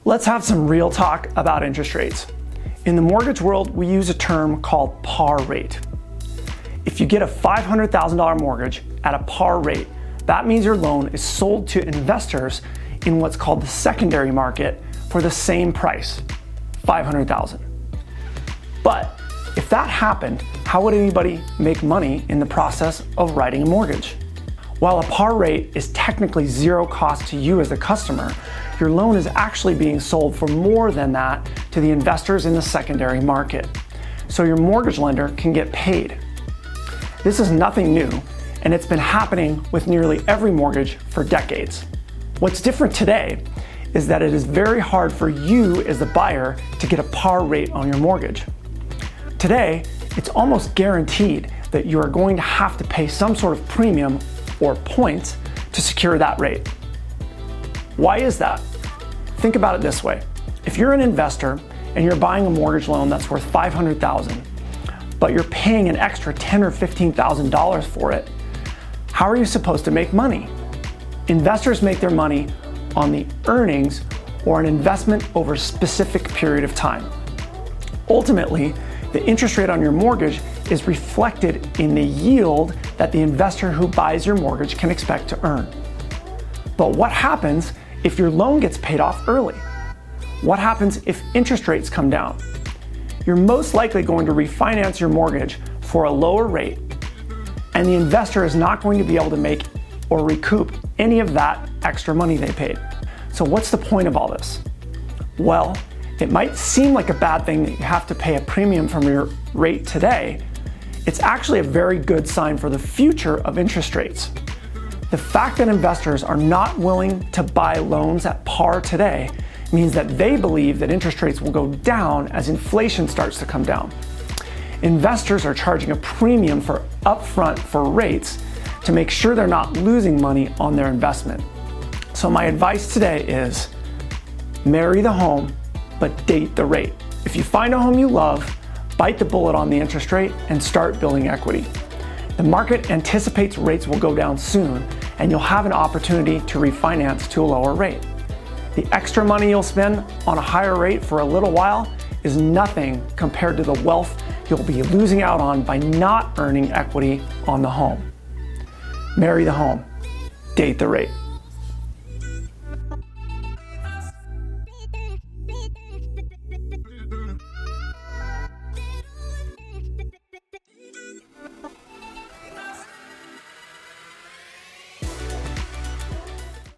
Let's have some real talk about interest rates. In the mortgage world, we use a term called par rate. If you get a $500,000 mortgage at a par rate, that means your loan is sold to investors in what's called the secondary market for the same price, $500,000. But if that happened, how would anybody make money in the process of writing a mortgage? While a par rate is technically zero cost to you as a customer, your loan is actually being sold for more than that to the investors in the secondary market. So your mortgage lender can get paid. This is nothing new, and it's been happening with nearly every mortgage for decades. What's different today is that it is very hard for you as the buyer to get a par rate on your mortgage. Today, it's almost guaranteed that you are going to have to pay some sort of premium or points to secure that rate. Why is that? Think about it this way. If you're an investor and you're buying a mortgage loan that's worth $500,000, but you're paying an extra $10,000 or $15,000 for it, how are you supposed to make money? Investors make their money on the earnings or an investment over a specific period of time. Ultimately, the interest rate on your mortgage is reflected in the yield that the investor who buys your mortgage can expect to earn. But what happens if your loan gets paid off early? What happens if interest rates come down? You're most likely going to refinance your mortgage for a lower rate, and the investor is not going to be able to make or recoup any of that extra money they paid. So what's the point of all this? Well, it might seem like a bad thing that you have to pay a premium from your rate today. It's actually a very good sign for the future of interest rates. The fact that investors are not willing to buy loans at par today means that they believe that interest rates will go down as inflation starts to come down. Investors are charging a premium for upfront for rates to make sure they're not losing money on their investment. So my advice today is marry the home, but date the rate. If you find a home you love, bite the bullet on the interest rate and start building equity. The market anticipates rates will go down soon, and you'll have an opportunity to refinance to a lower rate. The extra money you'll spend on a higher rate for a little while is nothing compared to the wealth you'll be losing out on by not earning equity on the home. Marry the home, date the rate.